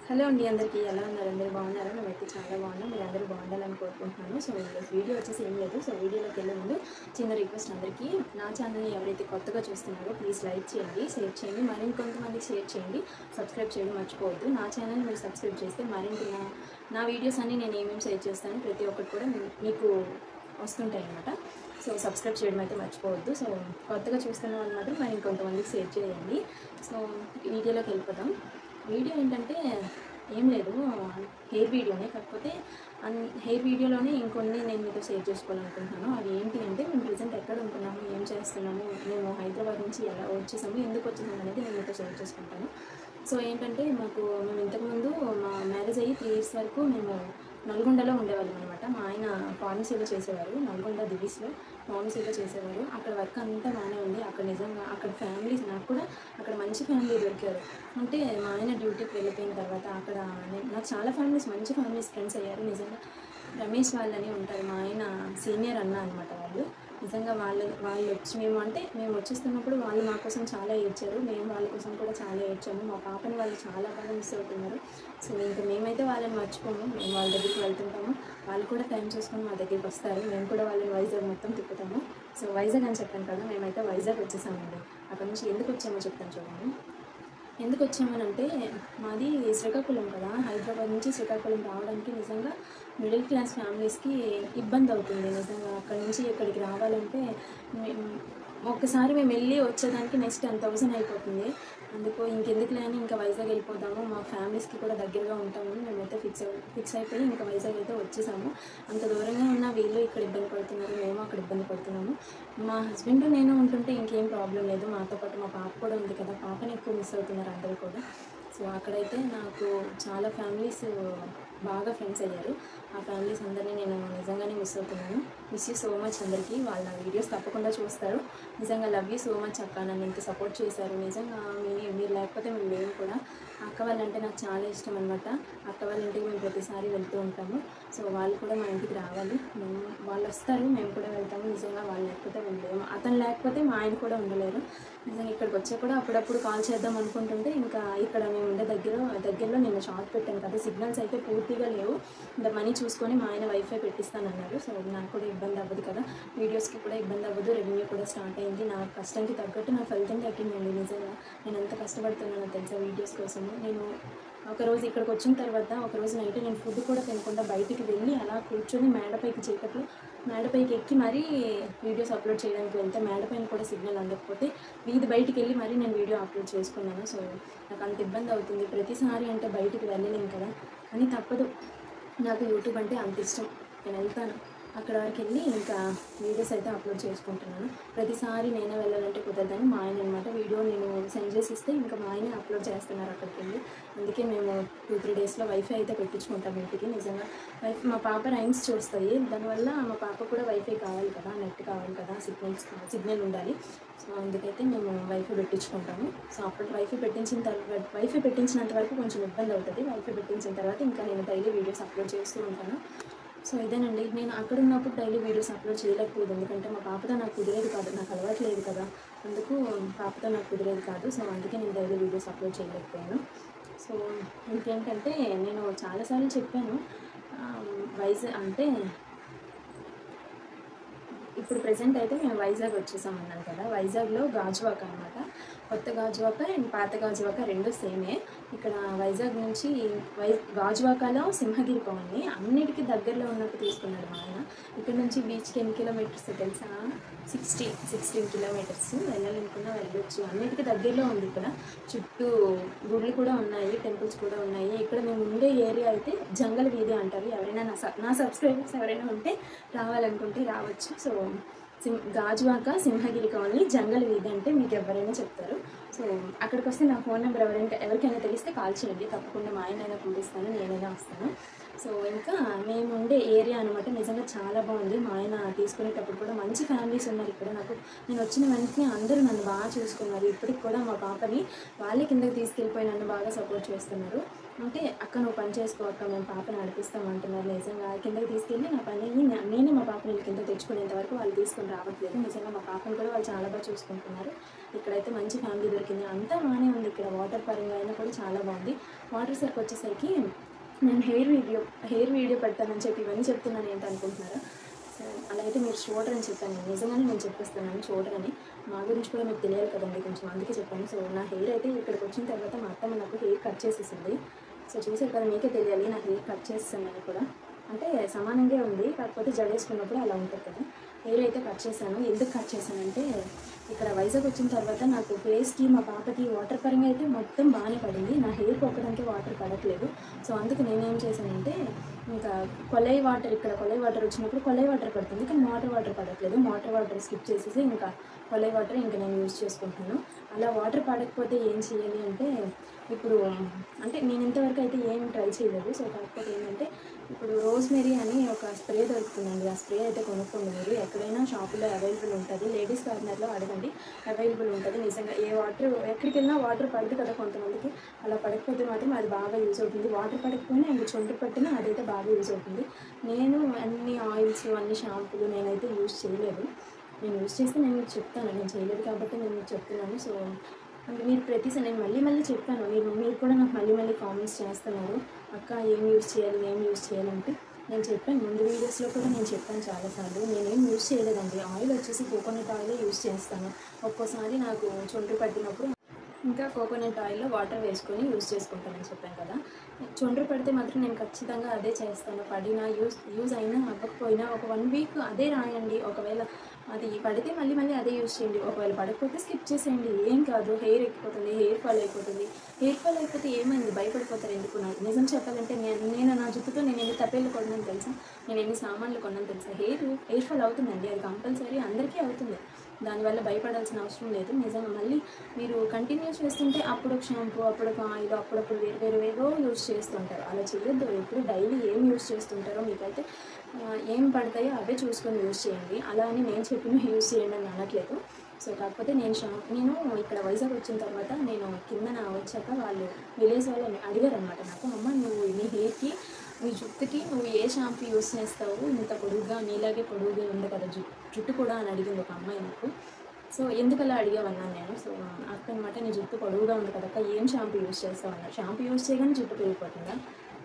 Hello అండి, అందరికీ ఎలా ఉన్నారు? అందరూ బాగున్నారా? మేమైతే చాలా బాగున్నాం. మీరు అందరూ బాగుండాలని కోరుకుంటున్నాను. సో ఈరోజు వీడియో వచ్చేసి ఏం లేదు. సో వీడియోలోకి వెళ్ళే ముందు చిన్న రిక్వెస్ట్, అందరికీ నా ఛానల్ని ఎవరైతే కొత్తగా చూస్తున్నారో ప్లీజ్ లైక్ చేయండి, షేర్ చేయండి, మరికొంతమందికి షేర్ చేయండి, సబ్స్క్రైబ్ చేయడం మర్చిపోవద్దు. నా ఛానల్ని మీరు సబ్స్క్రైబ్ చేస్తే మరింత నా వీడియోస్ అన్నీ నేను ఏమేమి షేర్ చేస్తాను ప్రతి ఒక్కటి కూడా మీకు వస్తుంటాయి అన్నమాట. సో సబ్స్క్రైబ్ చేయడం అయితే మర్చిపోవద్దు. సో కొత్తగా చూస్తున్న వాళ్ళు మాత్రం మరి ఇంకొంతమందికి షేర్ చేయండి. సో వీడియోలోకి వెళ్ళిపోతాం. వీడియో ఏంటంటే ఏం లేదు, హెయిర్ వీడియోనే. కాకపోతే హెయిర్ వీడియోలోనే ఇంకొన్ని నేను మీతో షేర్ చేసుకోవాలనుకుంటున్నాను. అది ఏంటి అంటే, మేము ప్రెజెంట్ ఎక్కడ ఉంటున్నాము, ఏం చేస్తున్నాము, మేము హైదరాబాద్ నుంచి ఎలా వచ్చేసాము, ఎందుకు వచ్చేసాము అనేది నేను మీతో షేర్ చేసుకుంటాను. సో ఏంటంటే, మేము ఇంతకుముందు మా మ్యారేజ్ అయ్యి 3 years వరకు మేము నల్గొండలో ఉండేవాళ్ళం అనమాట. మా ఆయన ఫార్మసీలో చేసేవారు, నల్గొండ దివిస్లో ఫార్మసీలో చేసేవారు. అక్కడ వర్క్ అంతా బాగానే ఉంది. అక్కడ నిజంగా అక్కడ ఫ్యామిలీస్, నాకు కూడా అక్కడ మంచి ఫ్యామిలీ దొరికారు. అంటే మా ఆయన డ్యూటీకి వెళ్ళిపోయిన తర్వాత అక్కడ నాకు చాలా ఫ్యామిలీస్, మంచి ఫ్యామిలీస్ ఫ్రెండ్స్ అయ్యారు. నిజంగా రమేష్ వాళ్ళని ఉంటారు, మా ఆయన సీనియర్ అన్న అనమాట. వాళ్ళు నిజంగా వాళ్ళు వచ్చి మేము వచ్చేస్తున్నప్పుడు వాళ్ళు మా కోసం చాలా ఏడ్చారు, మేము వాళ్ళ కోసం కూడా చాలా ఏడ్చాము. మా పాపని వాళ్ళు చాలా బాగా మిస్ అవుతున్నారు. సో ఇంకా మేమైతే వాళ్ళని మర్చిపోము, మేము వాళ్ళ దగ్గరికి వెళ్తుంటాము. వాళ్ళు కూడా టైం చూసుకొని మా దగ్గరికి వస్తారు. మేము కూడా వాళ్ళని వైజాగ్ మొత్తం తిప్పుతాము. సో వైజాగ్ అని చెప్పాను కదా, మేమైతే వైజాగ్ వచ్చేసామండి. అక్కడ నుంచి ఎందుకు వచ్చామో చెప్తాను చూడండి. ఎందుకు వచ్చామనంటే, మాది శ్రీకాకుళం కదా, హైదరాబాద్ నుంచి శ్రీకాకుళం రావడానికి నిజంగా మిడిల్ క్లాస్ ఫ్యామిలీస్కి ఇబ్బంది అవుతుంది. నిజంగా అక్కడి నుంచి ఇక్కడికి రావాలంటే ఒక్కసారి మేము వెళ్ళి వచ్చేదానికి నెక్స్ట్ 10,000 అయిపోతుంది. అందుకు ఇంకెందుకులే అని ఇంకా వైజాగ్ వెళ్ళిపోతాము, మా ఫ్యామిలీస్కి కూడా దగ్గరగా ఉంటామని మేమైతే ఫిక్స్ అయిపోయి ఇంకా వైజాగ్ అయితే వచ్చేసాము. అంత దూరంగా ఉన్న వీళ్ళు ఇక్కడ ఇబ్బంది పడుతున్నారు, మేము అక్కడ ఇబ్బంది పడుతున్నాము. మా హస్బెండ్ నేను ఉంటుంటే ఇంకేం ప్రాబ్లం లేదు, మాతో పాటు మా పాప కూడా ఉంది కదా, పాపని ఎక్కువ మిస్ అవుతున్నారు అందరూ కూడా. సో అక్కడైతే నాకు చాలా ఫ్యామిలీస్ బాగా ఫ్రెండ్స్ అయ్యారు. ఆ ఫ్యామిలీస్ అందరినీ నేను నిజంగానే మిస్ అవుతున్నాను. మిస్ యూ సో మచ్ అందరికీ. వాళ్ళ వీడియోస్ తప్పకుండా చూస్తారు. నిజంగా లవ్ యూ సో మచ్ అక్క, నన్ను ఇంత సపోర్ట్ చేశారు. నిజంగా మీరు లేకపోతే మేము లేము కూడా. అక్క వాళ్ళంటే నాకు చాలా ఇష్టం అనమాట. అక్క వాళ్ళ ఇంటికి మేము ప్రతిసారి వెళ్తూ ఉంటాము. సో వాళ్ళు కూడా మా ఇంటికి రావాలి, వాళ్ళు వస్తారు, మేము కూడా వెళ్తాము. నిజంగా వాళ్ళు లేకపోతే మేము లేము, అతను లేకపోతే మా ఆయన కూడా ఉండలేరు. నిజంగా ఇక్కడికి వచ్చా కూడా అప్పుడప్పుడు కాల్ చేద్దాం అనుకుంటుంటే ఇంకా ఇక్కడ మేము ఉండే దగ్గరలో నేను షాప్ పెట్టాను కదా, సిగ్నల్స్ అయితే పూర్తిగా లేవు. ఇంకా మనీ చూసుకొని మా ఆయన వైఫై పెట్టిస్తానన్నారు. సో నాకు కూడా ఇబ్బంది అవ్వదు కదా, వీడియోస్కి కూడా ఇబ్బంది అవ్వదు, రెవెన్యూ కూడా స్టార్ట్ అయింది. నా కష్టానికి తగ్గట్టు నా ఫలితం దక్కిందండి. నిజంగా నేను ఎంత కష్టపడుతున్నానో తెలుసా వీడియోస్ కోసము. నేను ఒకరోజు ఇక్కడికి వచ్చిన తర్వాత ఒకరోజు నైట్ నేను ఫుడ్ కూడా తినకుండా బయటికి వెళ్ళి అలా కూర్చొని మేడపైకి ఎక్కి మరీ వీడియోస్ అప్లోడ్ చేయడానికి వెళ్తే మేడపైన కూడా సిగ్నల్ అందకపోతే వీధి బయటికి వెళ్ళి మరీ నేను వీడియో అప్లోడ్ చేసుకున్నాను. సో నాకు అంత ఇబ్బంది అవుతుంది. ప్రతిసారి అంటే బయటికి వెళ్ళలేము కదా, కానీ తప్పదు. నాకు యూట్యూబ్ అంటే అంత ఇష్టం, నేను వెళ్తాను అక్కడ వరకు వెళ్ళి ఇంకా వీడియోస్ అయితే అప్లోడ్ చేసుకుంటున్నాను. ప్రతిసారి నేనే వెళ్ళాలంటే కుదరదని మా ఆయన అనమాట వీడియో నేను సెండ్ చేసి ఇస్తే ఇంకా మా ఆయన అప్లోడ్ చేస్తున్నారు అక్కడికి వెళ్ళి. అందుకే మేము 2-3 డేస్లో వైఫై అయితే పెట్టించుకుంటాం ఇంటికి. నిజంగా మా పాప రైమ్స్ చూస్తుంది, దానివల్ల మా పాప కూడా వైఫై కావాలి కదా, నెట్ కావాలి కదా, సిగ్నల్ ఉండాలి. సో అందుకైతే మేము వైఫై పెట్టించుకుంటాము. సో అప్పుడు వైఫై పెట్టించినంత వరకు కొంచెం ఇబ్బంది అవుతుంది. వైఫై పెట్టించిన తర్వాత ఇంకా నేను డైలీ వీడియోస్ అప్లోడ్ చేస్తూ ఉంటాను. సో ఇదేనండి, నేను అక్కడ ఉన్నప్పుడు డైలీ వీడియోస్ అప్లోడ్ చేయలేకపోయేది, ఎందుకంటే మా పాపతో నాకు కుదిరేది కాదు, నాకు అలవాటు లేదు కదా, అందుకు పాపతో నాకు కుదిరేది కాదు. సో అందుకే నేను డైలీ వీడియోస్ అప్లోడ్ చేయలేకపోయాను. సో ఇంకేంటంటే, నేను చాలాసార్లు చెప్పాను, వైజాగ్ అంటే ఇప్పుడు ప్రెజెంట్ అయితే మేము వైజాగ్ వచ్చేసామన్నాను కదా, వైజాగ్లో గాజువాక అనమాట. కొత్త గాజువాక అండ్ పాత గాజువాక రెండు సేమే. ఇక్కడ వైజాగ్ నుంచి గాజువాకలో సింహగిరి కాలనీ అన్నిటికీ దగ్గరలో ఉన్నట్టు తీసుకున్నాడు మా ఆయన. ఇక్కడ నుంచి బీచ్కి ఎన్ని కిలోమీటర్స్ తెలుసా? 16 కిలోమీటర్స్. వెళ్ళాలనుకున్నా వెళ్ళొచ్చు, అన్నిటికీ దగ్గరలో ఉంది. ఇక్కడ చుట్టూ గుళ్ళు కూడా ఉన్నాయి, టెంపుల్స్ కూడా ఉన్నాయి. ఇక్కడ మేము ఉండే ఏరియా అయితే జంగల్ వీధి అంటారు. ఎవరైనా నా సబ్స్క్రైబర్స్ ఎవరైనా ఉంటే రావాలనుకుంటే రావచ్చు. సో గాజువాక సింహగిరి కాలనీ జంగల్ వీధి అంటే మీకు ఎవరైనా చెప్తారు. సో అక్కడికి వస్తే నా ఫోన్ నెంబర్ ఎవరికైనా తెలిస్తే కాల్ చేయండి, తప్పకుండా మా ఆయనైనా పంపిస్తాను, నేనైనా వస్తాను. సో ఇంకా మేము ఉండే ఏరియా అనమాట నిజంగా చాలా బాగుంది. మా ఆయన తీసుకునేటప్పుడు కూడా మంచి ఫ్యామిలీస్ ఉన్నారు ఇక్కడ. నేను వచ్చిన వెంటనే అందరూ నన్ను బాగా చూసుకున్నారు. ఇప్పటికి కూడా మా పాపని వాళ్ళే కిందకి తీసుకెళ్ళిపోయి నన్ను బాగా సపోర్ట్ చేస్తున్నారు. అంటే అక్క నువ్వు పని చేసుకో అక్క, మేము పాపని నడిపిస్తామంటున్నారు. నిజంగా కిందకి తీసుకెళ్ళి నా పని నేనే మా పాపని కింద తెచ్చుకునేంత వరకు వాళ్ళు తీసుకొని రావట్లేదు. నిజంగా మా పాపను కూడా వాళ్ళు చాలా బాగా చూసుకుంటున్నారు. ఇక్కడైతే మంచి ఫ్యామిలీ దొరికింది. అంతా బాగానే ఉంది. ఇక్కడ వాటర్ పరంగా అయినా కూడా చాలా బాగుంది. వాటర్ సరికి వచ్చేసరికి నేను హెయిర్ వీడియో పెడతానని చెప్పి ఇవన్నీ చెప్తున్నాను ఏంటి అనుకుంటున్నారా? సో అలా అయితే మీరు చూడరని చెప్పాను. నిజంగానే నేను చెప్పేస్తున్నాను చూడరని. మా గురించి కూడా మీకు తెలియాలి కదండి కొంచెం, అందుకే చెప్పాను. సో నా హెయిర్ అయితే ఇక్కడికి వచ్చిన తర్వాత మా అత్తమ్మ నాకు హెయిర్ కట్ చేసేసింది. సో చూసారు కదా, మీకే తెలియాలి నా హెయిర్ కట్ చేస్తానని కూడా. అంటే సమానంగా ఉంది, కాకపోతే జడేసుకున్నప్పుడు అలా ఉంటుంది కదా. హెయిర్ అయితే కట్ చేశాను. ఎందుకు కట్ చేశానంటే ఇక్కడ వైజాగ్ వచ్చిన తర్వాత నాకు ఫేస్కి మా పాపకి వాటర్ పరంగా అయితే మొత్తం బాగానే పడింది. నా హెయిర్కి ఒక్కడానికి వాటర్ పడట్లేదు. సో అందుకు నేనేం చేశానంటే ఇంకా కొలై వాటర్, ఇక్కడ కొలై వాటర్ వచ్చినప్పుడు కొలై వాటర్ పడుతుంది, కానీ మోటార్ వాటర్ పడట్లేదు. మోటార్ వాటర్ స్కిప్ చేసేసి ఇంకా కొలై వాటర్ ఇంకా నేను యూజ్ చేసుకుంటున్నాను. అలా వాటర్ పడకపోతే ఏం చేయాలి అంటే ఇప్పుడు అంటే నేను ఇంతవరకు అయితే ఏం ట్రై చేయలేదు. సో కాకపోతే ఏంటంటే ఇప్పుడు రోజ్మెరీ అని ఒక స్ప్రే దొరుకుతుందండి. ఆ స్ప్రే అయితే కొనుక్కోండి మీరు. ఎక్కడైనా షాపులో అవైలబుల్ ఉంటుంది. లేడీస్ కార్నర్లో అడగండి, అవైలబుల్ ఉంటుంది. నిజంగా ఏ వాటర్ ఎక్కడికి వెళ్ళినా వాటర్ పడదు కదా కొంతమందికి. అలా పడకపోతే మాత్రం అది బాగా యూజ్ అవుతుంది. వాటర్ పడకపోయినా అండ్ చొంటు పట్టినా అదైతే బాగా యూజ్ అవుతుంది. నేను అన్ని ఆయిల్స్ అన్ని షాంపూలు నేనైతే యూజ్ చేయలేదు. నేను యూజ్ చేస్తే నేను మీకు చెప్తాను. నేను చేయలేదు కాబట్టి నేను మీకు చెప్తున్నాను. సో అంటే మీరు ప్రతిసారి నేను మళ్ళీ చెప్పాను. మీరు కూడా నాకు మళ్ళీ కామెంట్స్ చేస్తున్నారు, అక్క ఏం యూజ్ చేయాలంటే నేను చెప్పాను. ముందు వీడియోస్లో కూడా నేను చెప్పాను చాలాసార్లు. నేనేం యూజ్ చేయలేదండి. ఆయిల్ వచ్చేసి కోకోనట్ ఆయిలే యూజ్ చేస్తాను. ఒక్కోసారి నాకు చొండ్రు పట్టినప్పుడు ఇంకా కోకోనట్ ఆయిల్లో వాటర్ వేసుకొని యూజ్ చేసుకుంటానని చెప్పాను కదా. చొండ్రు పడితే మాత్రం నేను ఖచ్చితంగా అదే చేస్తాను. పడినా యూజ్ అయినా అవ్వకపోయినా ఒక 1 వీక్ అదే రాయండి. ఒకవేళ అది పడితే మళ్ళీ అదే యూజ్ చేయండి. ఒకవేళ పడకపోతే స్కిప్ చేసేయండి. ఏం కాదు, హెయిర్ ఎక్కిపోతుంది, హెయిర్ ఫాల్ అయిపోతుంది. హెయిర్ ఫాల్ అయిపోతే ఏమైంది, భయపడిపోతారు ఎందుకు? నాకు నిజం చెప్పాలంటే నేను నా జుట్టుతో నేను ఎన్ని తప్పేళ్ళు కొన్నాను తెలుసా, నేను ఎన్ని సామాన్లు కొన్నాను తెలుసా. హెయిర్ ఫాల్ అవుతుందండి, అది కంపల్సరీ అందరికీ అవుతుంది. దానివల్ల భయపడాల్సిన అవసరం లేదు. నిజంగా మళ్ళీ మీరు కంటిన్యూ చేస్తుంటే అప్పుడు ఒక షాంపూ, అప్పుడు ఒక ఆయిల్, అప్పుడప్పుడు వేరేవేవో యూజ్ చేస్తుంటారు. అలా చేయొద్దు. ఎప్పుడు డైలీ ఏం యూజ్ చేస్తుంటారో మీకైతే ఏం పడతాయో అవే చూసుకొని యూజ్ చేయండి. అలా అని నేను చెప్పిన యూజ్ చేయండి అని అనట్లేదు. సో కాకపోతే నేను ఇక్కడ వైజాగ్ వచ్చిన తర్వాత నేను కిందన వచ్చాక వాళ్ళు విలేజ్ వాళ్ళు అడిగారనమాట నాకు, అమ్మ నువ్వు నీ హెయిర్కి నీ జుట్టుకి నువ్వు ఏ షాంపూ యూస్ చేస్తావు, ఇంత పొడుగ్గా నీలాగే పొడుగుగా ఉంది కదా జుట్టు కూడా అని అడిగింది ఒక అమ్మాయి నాకు. సో ఎందుకలా అడిగావన్నాను నేను. సో అక్క అనమాట, నీ జుట్టు పొడుగుగా ఉంది కదా అక్క, ఏం షాంపూ యూస్ చేస్తావు అన్నారు. షాంపూ యూస్ చేయగానే జుట్టు పెరిగిపోతుందా?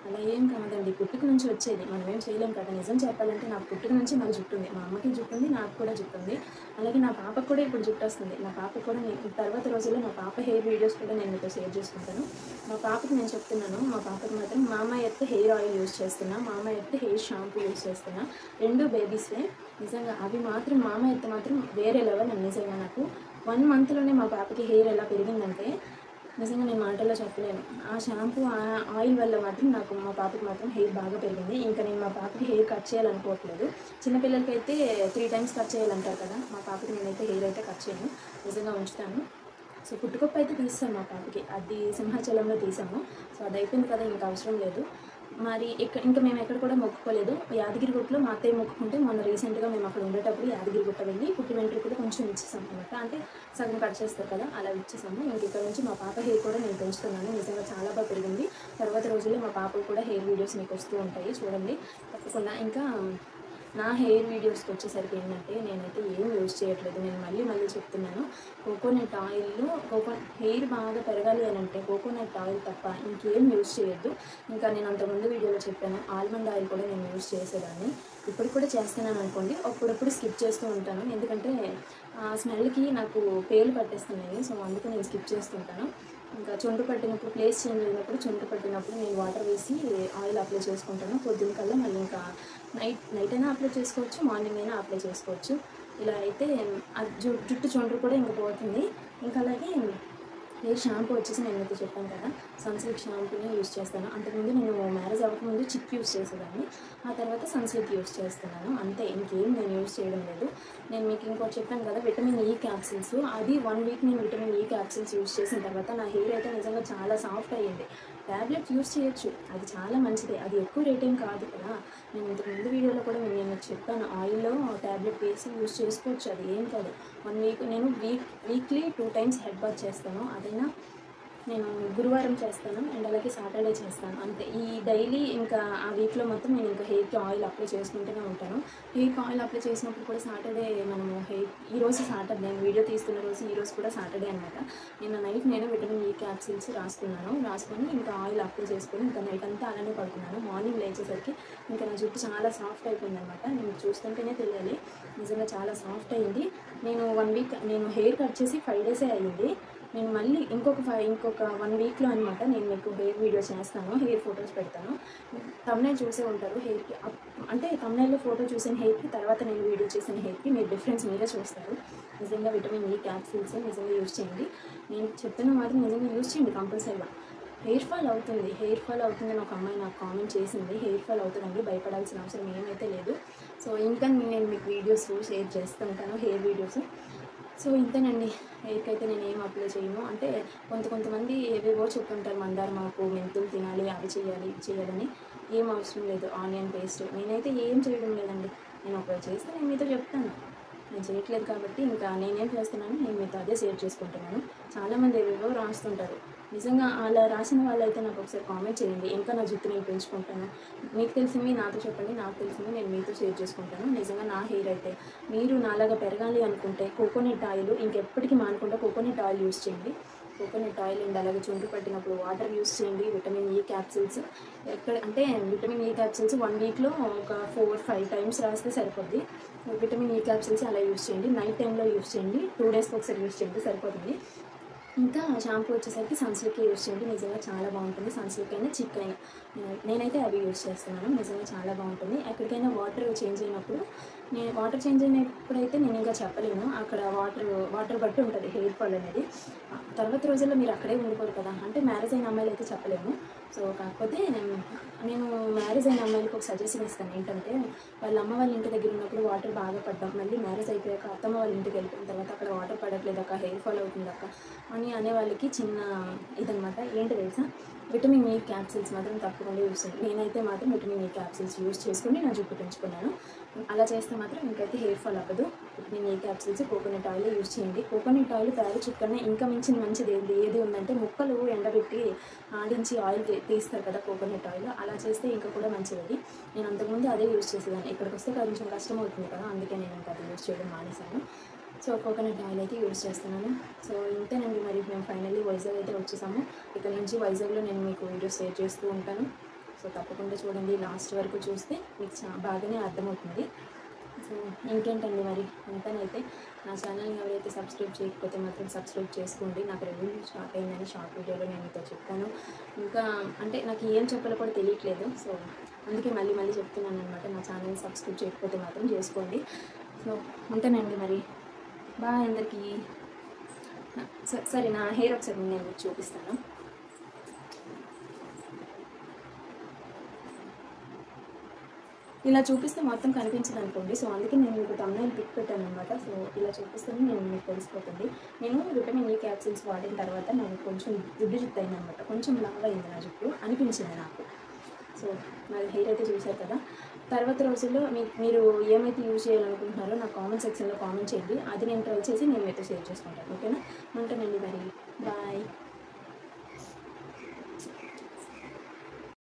అలా ఏం కాదండి, పుట్టుక నుంచి వచ్చేది, మనం ఏం చేయలేం కదా. నిజం చెప్పాలంటే నాకు పుట్టుక నుంచి నాకు జుట్టు ఉంది. మా అమ్మకి జుట్టు ఉంది, నాకు కూడా జుట్టు ఉంది. అలాగే నా పాపకు కూడా ఇప్పుడు జుట్టు వస్తుంది. నా పాపకు కూడా నేను తర్వాత రోజుల్లో నా పాప హెయిర్ వీడియోస్ కూడా నేను మీతో షేర్ చేసుకుంటాను. మా పాపకి నేను చెప్తున్నాను, మా పాపకి మాత్రం మామ ఎర్త్ హెయిర్ ఆయిల్ యూజ్ చేస్తున్నా, మామ ఎర్త్ హెయిర్ షాంపూ యూజ్ చేస్తున్నా. 2 బేబీస్లే. నిజంగా అవి మాత్రం మామ ఎర్త్ మాత్రం వేరే లెవెల్. నిజంగా నాకు 1 మంత్లోనే మా పాపకి హెయిర్ ఎలా పెరిగిందంటే నిజంగా నేను మాటల్లో చెప్పలేను. ఆ షాంపూ ఆ ఆయిల్ వల్ల మాత్రం నాకు మా పాపకి మాత్రం హెయిర్ బాగా పెరిగింది. ఇంకా నేను మా పాపకి హెయిర్ కట్ చేయాలనుకోవట్లేదు. చిన్నపిల్లలకి అయితే 3 టైమ్స్ కట్ చేయాలంటారు కదా. మా పాపకి నేనైతే హెయిర్ అయితే కట్ చేయను, నిజంగా ఉంచుతాను. సో పుట్టుకొప్ప అయితే తీస్తాను మా పాపకి, అది సింహాచలంలో తీసాము. సో అది అయిపోయింది కదా, ఇంకా అవసరం లేదు. మరి ఇంకా మేము ఎక్కడ కూడా మొక్కుకోలేదు. యాదగిరిగుట్టలో మా అత్తయ్య మొక్కుకుంటే మొన్న రీసెంట్గా మేము అక్కడ ఉండేటప్పుడు యాదగిరిగుట్ట వెళ్ళి పుట్టి వెంట్రుకలు కొంచెం ఇచ్చేసాం అనమాట. అంటే సగం కట్ చేస్తారు కదా, అలా ఇచ్చేసాము. ఇంక ఇక్కడ నుంచి మా పాప హెయిర్ కూడా నేను పెంచుతున్నాను. నిజంగా చాలా బాగా పెరిగింది. తర్వాత రోజుల్లో మా పాపకు కూడా హెయిర్ వీడియోస్ మీకు వస్తూ ఉంటాయి, చూడండి తప్పకుండా. ఇంకా నా హెయిర్ వీడియోస్కి వచ్చేసరికి ఏంటంటే నేనైతే ఏం యూజ్ చేయట్లేదు. నేను మళ్ళీ చెప్తున్నాను, కోకోనట్ ఆయిల్ హెయిర్ బాగా పెరగాలి అని అంటే కోకోనట్ ఆయిల్ తప్ప ఇంకేం యూజ్ చేయొద్దు. ఇంకా నేను అంతకుముందు వీడియోలో చెప్పాను, ఆల్మండ్ ఆయిల్ కూడా నేను యూజ్ చేసేదాన్ని, ఇప్పుడు కూడా చేస్తున్నాను అనుకోండి. అప్పుడప్పుడు స్కిప్ చేస్తూ ఉంటాను, ఎందుకంటే స్మెల్కి నాకు పేలు పట్టేస్తున్నాయి. సో అందుకు నేను స్కిప్ చేస్తుంటాను. ఇంకా చుండ్రు పట్టినప్పుడు, ప్లేస్ చేంజ్ అయినప్పుడు చుండ్రు పట్టినప్పుడు నేను వాటర్ వేసి ఆయిల్ అప్లై చేసుకుంటాను. పొద్దున్న కల్లా మళ్ళీ ఇంకా నైట్ అయినా అప్లై చేసుకోవచ్చు, మార్నింగ్ అయినా అప్లై చేసుకోవచ్చు. ఇలా అయితే జుట్టు చుండ్రు కూడా ఇంకా పోతుంది. ఇంకా అలాగే హెయిర్ షాంపూ వచ్చేసి నేను మీకు చెప్పాను కదా, సన్సిల్క్ షాంపూని యూజ్ చేస్తాను. అంతకుముందు నేను మ్యారేజ్ అవ్వకముందు చిక్ యూజ్ చేసేదాన్ని, ఆ తర్వాత సన్సిల్క్ యూజ్ చేస్తున్నాను. అంతే, ఇంకేం నేను యూజ్ చేయడం లేదు. నేను మీకు ఇంకోటి చెప్పాను కదా, విటమిన్ ఈ క్యాప్సిల్స్, అది 1 వీక్ నేను విటమిన్ ఈ క్యాప్సిల్స్ యూజ్ చేసిన తర్వాత నా హెయిర్ అయితే నిజంగా చాలా సాఫ్ట్ అయ్యింది. ట్యాబ్లెట్ యూజ్ చేయొచ్చు, అది చాలా మంచిదే, అది ఎక్కువ రేట్ ఏం కాదు కదా. నేను ఇంతకుముందు వీడియోలో కూడా నేను చెప్పాను, ఆయిల్లో ట్యాబ్లెట్ వేసి యూజ్ చేసుకోవచ్చు, అది ఏం కాదు. 1 వీక్ నేను వీక్లీ 2 టైమ్స్ హెడ్ బాత్ చేస్తాను. అదైనా నేను గురువారం చేస్తాను అండ్ అలాగే సాటర్డే చేస్తాను అంతే. ఈ డైలీ ఇంకా ఆ వీక్లో మొత్తం నేను ఇంకా హెయిర్కి ఆయిల్ అప్లై చేసుకుంటూనే ఉంటాను. హెయిర్కి ఆయిల్ అప్లై చేసినప్పుడు కూడా సాటర్డే మనము ఈరోజు సాటర్డే, నేను వీడియో తీస్తున్న రోజు ఈరోజు కూడా సాటర్డే అనమాట. నిన్న నైట్ నేను విటమిన్ ఈ క్యాప్సిల్స్ రాసుకొని ఇంకా ఆయిల్ అప్లై చేసుకొని ఇంకా నైట్ అంతా అలానే పడుకున్నాను. మార్నింగ్ లేచేసరికి ఇంకా నా జుట్టు చాలా సాఫ్ట్ అయిపోయింది అనమాట. నేను చూస్తుంటేనే తెలియాలి, నిజంగా చాలా సాఫ్ట్ అయ్యింది. నేను 1 వీక్ నేను హెయిర్ కట్ చేసి 5 డేసే అయ్యింది. నేను మళ్ళీ ఇంకొక 1 వీక్లో అనమాట నేను మీకు హెయిర్ వీడియో చేస్తాను, హెయిర్ ఫొటోస్ పెడతాను. తమ్నైల్ చూసే ఉంటారు హెయిర్కి, అంటే తమ్నైల్లో ఫోటో చూసిన హెయిర్కి తర్వాత నేను వీడియో చేసిన హెయిర్కి మీరు డిఫరెన్స్ మీరే చూస్తారు. నిజంగా విటమిన్ ఈ క్యాప్సూల్స్ నిజంగా యూజ్ చేయండి. నేను చెప్తున్న మాత్రం నిజంగా యూజ్ చేయండి కంపల్సరీగా. హెయిర్ ఫాల్ అవుతుందని ఒక అమ్మాయి నాకు కామెంట్ చేసింది. హెయిర్ ఫాల్ అవుతుందండి, భయపడాల్సిన అవసరం ఏమైతే లేదు. సో ఇంకా నేను మీకు వీడియోస్ షేర్ చేస్తూ ఉంటాను, హెయిర్ వీడియోస్. సో ఇంతేనండి, హెయిర్కి అయితే నేను ఏం అప్లై చేయను. అంటే కొంతమంది ఏవేవో చెప్తుంటారు, మందారమాకు, మెంతులు తినాలి, అవి చేయాలి చేయాలని. ఏం అవసరం లేదు. ఆనియన్ పేస్ట్ నేనైతే ఏం చేయడం లేదండి. నేను ఒకవేళ చేస్తే నేను మీతో చెప్తాను, నేను చేయట్లేదు కాబట్టి ఇంకా నేనేం చేస్తున్నాను, నేను మీతో అదే షేర్ చేసుకుంటున్నాను. చాలామంది ఏవేవో రాస్తుంటారు. నిజంగా అలా రాసిన వాళ్ళైతే నాకు ఒకసారి కామెంట్ చేయండి, ఇంకా నా జుట్టు నేను పెంచుకుంటాను. మీకు తెలిసినవి నాతో చెప్పండి, నాకు తెలిసినవి నేను మీతో షేర్ చేసుకుంటాను. నిజంగా నా హెయిర్ అయితే మీరు నాలాగా పెరగాలి అనుకుంటే కోకోనట్ ఆయిల్ ఇంకెప్పటికీ మానకుండా కోకోనట్ ఆయిల్ యూస్ చేయండి. కోకోనట్ ఆయిల్ అండ్ అలాగే చుండ్రు పట్టినప్పుడు వాటర్ యూస్ చేయండి. Vitamin E capsules vitamin E capsules 1 వీక్లో ఒక 4-5 టైమ్స్ రాస్తే సరిపోద్ది. విటమిన్ ఈ క్యాప్సూల్స్ అలా యూస్ చేయండి. నైట్ టైంలో యూస్ చేయండి, 2 డేస్కి ఒకసారి యూస్ చేయండి, సరిపోతుంది. ఇంకా షాంపూ వచ్చేసరికి సన్సిల్కే యూస్ చేయండి. నిజంగా చాలా బాగుంటుంది. సన్సిల్క్ అయినా చిక్ అయినా నేనైతే అవి యూస్ చేస్తున్నాను. నిజంగా చాలా బాగుంటుంది. ఎక్కడికైనా వాటర్ చేంజ్ అయినప్పుడు నేను ఇంకా చెప్పలేను. అక్కడ వాటర్ బట్టి ఉంటుంది హెయిర్ ఫాల్ అనేది. తర్వాత రోజుల్లో మీరు అక్కడే ఉండిపోరు కదా, అంటే మ్యారేజ్ అయిన అమ్మాయిలు అయితే చెప్పలేము. సో కాకపోతే నేను మ్యారేజ్ అయిన అమ్మాయిలకు ఒక సజెషన్ ఇస్తాను. ఏంటంటే వాళ్ళ అమ్మ వాళ్ళ ఇంటి దగ్గర ఉన్నప్పుడు వాటర్ బాగా పడ్డాం, మళ్ళీ మ్యారేజ్ అయిపోయాక అత్తమ్మ వాళ్ళ ఇంటికి వెళ్ళిపోయిన తర్వాత అక్కడ వాటర్ పడట్లేదు అక్క, హెయిర్ ఫాల్ అవుతుంది అక్క అని అనే వాళ్ళకి చిన్న ఇదనమాట. ఏంటి తెలుసా, విటమిన్ ఈ క్యాప్సూల్స్ మాత్రం తప్పకుండా యూస్ చేయండి. నేనైతే మాత్రం విటమిన్ ఈ క్యాప్సూల్స్ యూస్ చేసుకుని నా జుట్టు పెంచుకున్నాను. అలా చేస్తే మాత్రం ఇంకైతే హెయిర్ ఫాల్ అవ్వదు. Vitamin E capsules, coconut oil use చేయండి. కోకోనట్ ఆయిల్ తయారు చుక్కనే ఇంకా మించిన మంచిది ఏది ఉందంటే, ముక్కలు ఎండబెట్టి ఆడించి ఆయిల్ తీస్తారు కదా కోకోనట్ ఆయిల్, అలా చేస్తే ఇంకా కూడా మంచిది. నేను అంతకుముందు అదే యూస్ చేసేదాన్ని. ఇక్కడికి వస్తే కొంచెం కష్టం అవుతుంది కదా, అందుకే నేను ఇంకా అది యూస్ చేయడం మానేశాను. సో కోకోనట్ ఆయిల్ అయితే యూస్ చేస్తున్నాను. సో ఇంతేనండి, మరి మేము ఫైనల్లీ వైజాగ్ అయితే వచ్చేసాము. ఇక్కడ నుంచి వైజాగ్లో నేను మీకు వీడియోస్ షేర్ చేస్తూ ఉంటాను. సో తప్పకుండా చూడండి, లాస్ట్ వరకు చూస్తే మీకు బాగానే అర్థమవుతుంది. సో ఇంకేంటండి, మరి ఇంతనైతే నా ఛానల్ని ఎవరైతే సబ్స్క్రైబ్ చేయకపోతే మాత్రం సబ్స్క్రైబ్ చేసుకోండి. నాకు రెవెన్యూ స్టార్ట్ అయిందని షార్ట్ వీడియోలో నేను మీతో చెప్పాను. ఇంకా అంటే నాకు ఏం చెప్పాలో కూడా తెలియట్లేదు. సో అందుకే మళ్ళీ చెప్తున్నాను అనమాట, నా ఛానల్ని సబ్స్క్రైబ్ చేయకపోతే మాత్రం చేసుకోండి. సో ఉంటానండి, మరి బాయ్ అందరికీ. సరే, నా హెయిర్ ఒకసారి నేను చూపిస్తాను. ఇలా చూపిస్తే మొత్తం కనిపించదు అనుకోండి. సో అందుకే నేను మీకు తమ్నైల్ పిక్ పెట్టాను అనమాట. సో ఇలా చూపిస్తేనే నేను మీకు తెలిసిపోతుంది. నేను విటమిన్ ఈ క్యాప్సూల్స్ వాడిన తర్వాత నాకు కొంచెం జుట్టు అయిందనమాట, కొంచెం లావ్ అయింది నా జుట్టు అనిపించింది నాకు. సో నాది హెయిర్ అయితే చూశారు కదా. తర్వాత రోజుల్లో మీరు ఏమైతే యూజ్ చేయాలనుకుంటున్నారో నా కామెంట్ సెక్షన్లో కామెంట్ చేయండి. అది నేను ట్రై చేసి నేను మీతో షేర్ చేసుకుంటాను. ఓకేనా, ఉంటానండి, మరి బాయ్.